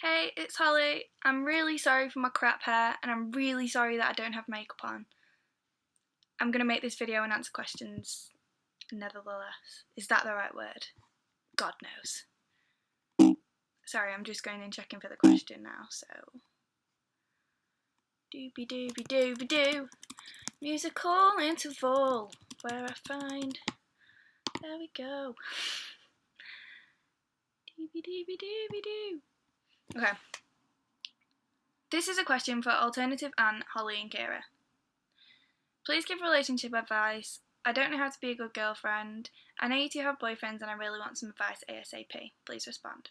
Hey, it's Holly. I'm really sorry for my crap hair, and I'm really sorry that I don't have makeup on. I'm gonna make this video and answer questions nevertheless. Is that the right word? God knows. Sorry, I'm just going and checking for the question now, so. Doobie doobie doobie doo. Musical interval, where I find. There we go. Doobie doobie doobie doo. Okay. This is a question for Alternative Aunt, Holly, and Kira. Please give relationship advice. I don't know how to be a good girlfriend. I know you two have boyfriends and I really want some advice ASAP. Please respond.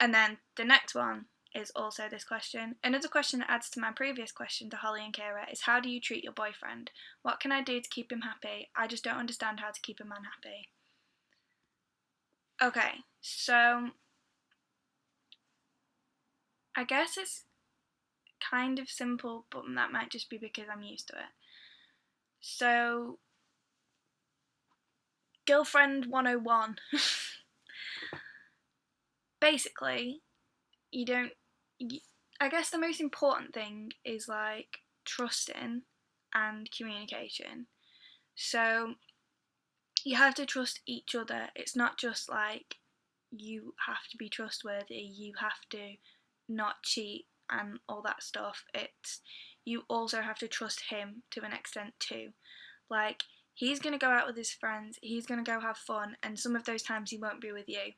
And then the next one is also this question. Another question that adds to my previous question to Holly and Kira is, how do you treat your boyfriend? What can I do to keep him happy? I just don't understand how to keep a man happy. Okay, so I guess it's kind of simple, but that might just be because I'm used to it. So, girlfriend 101. Basically, I guess the most important thing is like trusting and communication. So you have to trust each other. It's not just like you have to be trustworthy, you have to not cheat and all that stuff. It's you also have to trust him to an extent too. Like, he's gonna go out with his friends, he's gonna go have fun, and some of those times he won't be with you.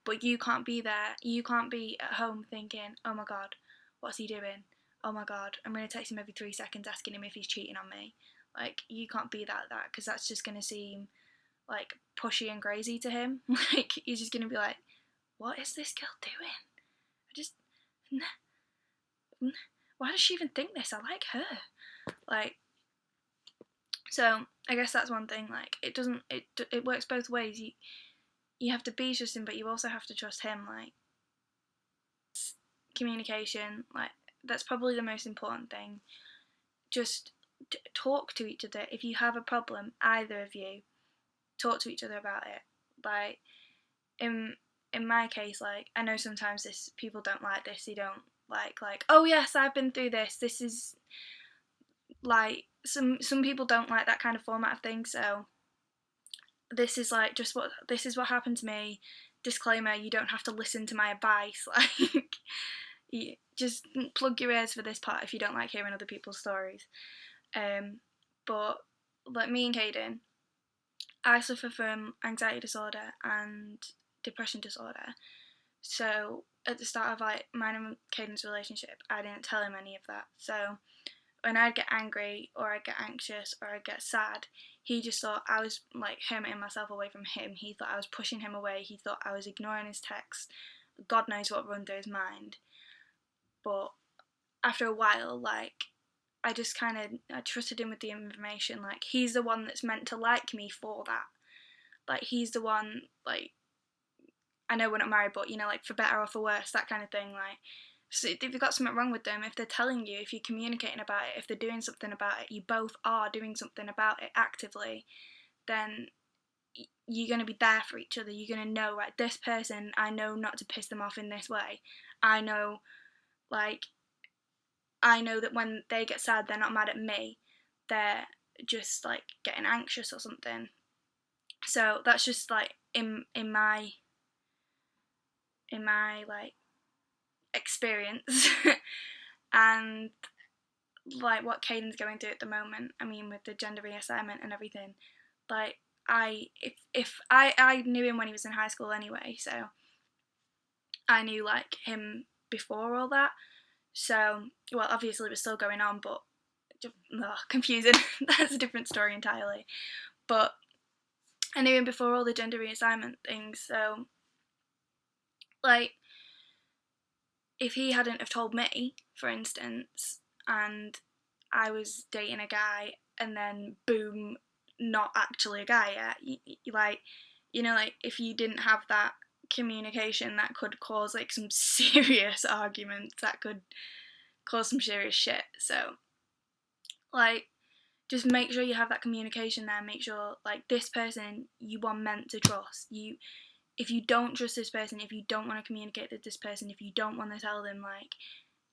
But you can't be there. You can't be at home thinking, oh my god, what's he doing? Oh my god, I'm going to text him every 3 seconds asking him if he's cheating on me. Like, you can't be that because that's just going to seem like pushy and crazy to him. Like, he's just going to be like, what is this girl doing? Why does she even think this? I like her. Like, so I guess that's one thing. Like, it works both ways. You have to be trusting, but you also have to trust him. Like, communication, like, that's probably the most important thing. Just talk to each other. If you have a problem, either of you, talk to each other about it. Like, in my case, like, I know sometimes people don't like this. They don't like, oh yes, I've been through this. This is like some people don't like that kind of format of thing. So this is like this is what happened to me. Disclaimer: you don't have to listen to my advice. Like, you just plug your ears for this part if you don't like hearing other people's stories. But like me and Caden, I suffer from anxiety disorder and depression disorder. So at the start of like mine and Caden's relationship, I didn't tell him any of that. So when I'd get angry or I'd get anxious or I'd get sad, he just thought I was like hermiting myself away from him. He thought I was pushing him away. He thought I was ignoring his texts. God knows what run through his mind. But after a while, like, I just I trusted him with the information. Like, he's the one that's meant to like me for that. Like, he's the one, like, I know we're not married, but, you know, like, for better or for worse, that kind of thing. Like, so if you've got something wrong with them, if they're telling you, if you're communicating about it, if they're doing something about it, you both are doing something about it actively, then you're going to be there for each other. You're going to know, right, this person, I know not to piss them off in this way. I know, like, I know that when they get sad, they're not mad at me. They're just like getting anxious or something. So that's just like in my like experience. And like what Caden's going through at the moment, I mean, with the gender reassignment and everything, like, if I knew him when he was in high school anyway, so I knew like him before all that. So, well, obviously it was still going on, but confusing. That's a different story entirely. But I knew him before all the gender reassignment things, so like, if he hadn't have told me, for instance, and I was dating a guy and then boom, not actually a guy yet, like, you know, like, if you didn't have that communication, that could cause like some serious arguments, that could cause some serious shit. So like, just make sure you have that communication there. Make sure, like, this person you are meant to trust. if you don't trust this person, if you don't want to communicate with this person, if you don't want to tell them like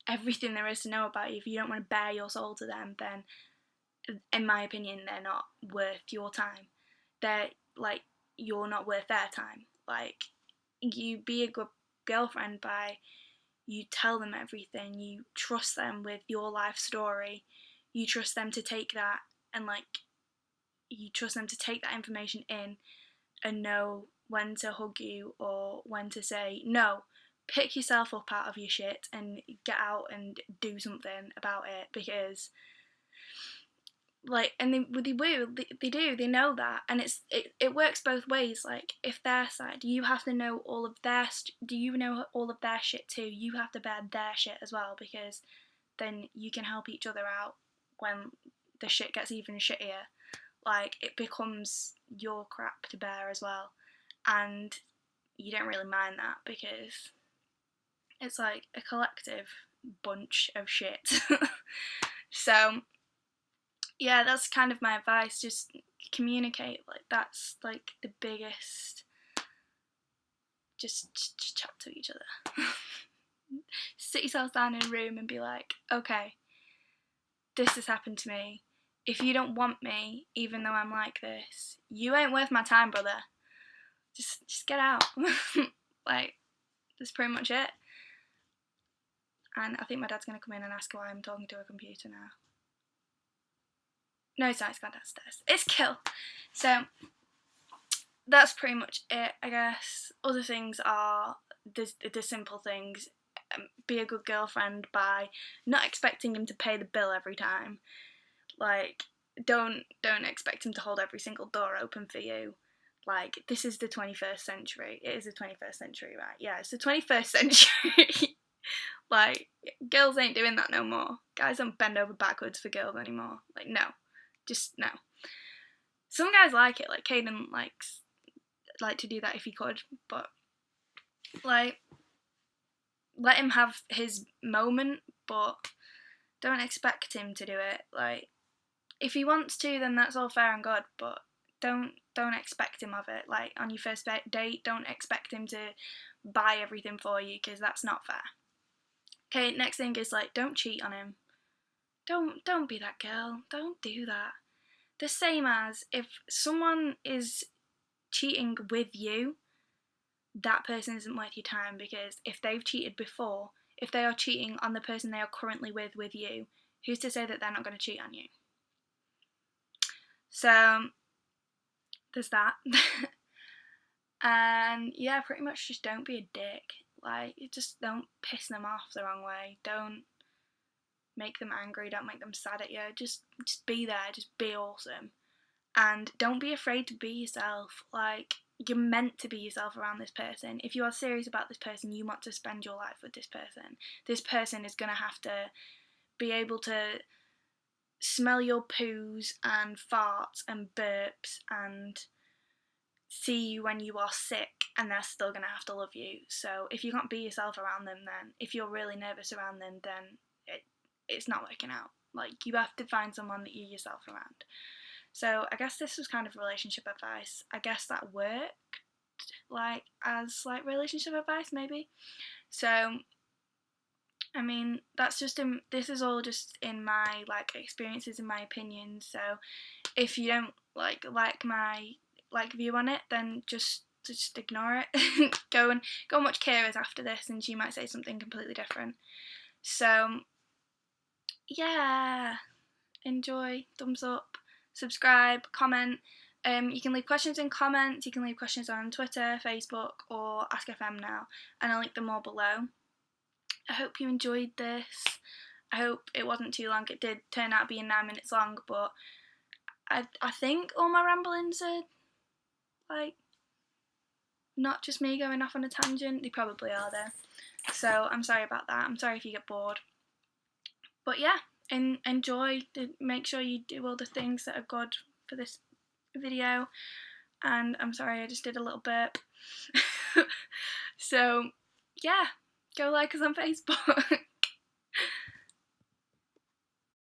everything there is to know about you, if you don't want to bare your soul to them, then in my opinion they're not worth your time. They're like, you're not worth their time. Like, you be a good girlfriend by you tell them everything, you trust them with your life story, you trust them to take that and like you trust them to take that information in and know when to hug you or when to say no. Pick yourself up out of your shit and get out and do something about it, because like, and they know that, and it works both ways. Like, if their side, you have to know all of their do you know all of their shit too? You have to bear their shit as well, because then you can help each other out when the shit gets even shittier. Like, it becomes your crap to bear as well, and you don't really mind that because it's like a collective bunch of shit. So yeah, that's kind of my advice. Just communicate. Like, that's like the biggest. Just chat to each other. Sit yourself down in a room and be like, okay, this has happened to me. If you don't want me, even though I'm like this, you ain't worth my time, brother. Just get out. Like, that's pretty much it. And I think my dad's gonna come in and ask why I'm talking to a computer now. No, it's not. It's gone downstairs. It's kill. So that's pretty much it, I guess. Other things are the simple things. Be a good girlfriend by not expecting him to pay the bill every time. Like, don't expect him to hold every single door open for you. Like, this is the 21st century. It is the 21st century, right? Yeah, it's the 21st century. Like, girls ain't doing that no more. Guys don't bend over backwards for girls anymore. Like, no. Just no. Some guys like it, like Caden likes like to do that if he could, but like, let him have his moment, but don't expect him to do it. Like, if he wants to, then that's all fair and good, but don't expect him of it. Like, on your first date, don't expect him to buy everything for you, because that's not fair. Okay, next thing is like, don't cheat on him. Don't be that girl. Don't do that. The same as if someone is cheating with you, that person isn't worth your time, because if they've cheated before, if they are cheating on the person they are currently with you, who's to say that they're not going to cheat on you? So there's that. And yeah, pretty much just don't be a dick. Like, just don't piss them off the wrong way. Don't make them angry. Don't make them sad at you. Just be there. Just be awesome. And don't be afraid to be yourself. Like, you're meant to be yourself around this person. If you are serious about this person, you want to spend your life with this person. This person is going to have to be able to smell your poos and farts and burps and see you when you are sick, and they're still going to have to love you. So if you can't be yourself around them, then if you're really nervous around them, then it's not working out. Like, you have to find someone that you're yourself around. So I guess this was kind of relationship advice. I guess that worked, like, as like relationship advice maybe. So I mean, that's just this is all just in my like experiences and my opinions. So if you don't like my view on it, then just ignore it. go and watch Kira's after this, and she might say something completely different. So yeah, enjoy, thumbs up, subscribe, comment. You can leave questions in comments. You can leave questions on Twitter, Facebook, or Ask FM now, and I'll link them all below. I hope you enjoyed this. I hope it wasn't too long. It did turn out being 9 minutes long, but I think all my ramblings are like not just me going off on a tangent. They probably are though. So I'm sorry about that. I'm sorry if you get bored. But yeah, enjoy. Make sure you do all the things that are good for this video. And I'm sorry, I just did a little burp. So yeah, go like us on Facebook.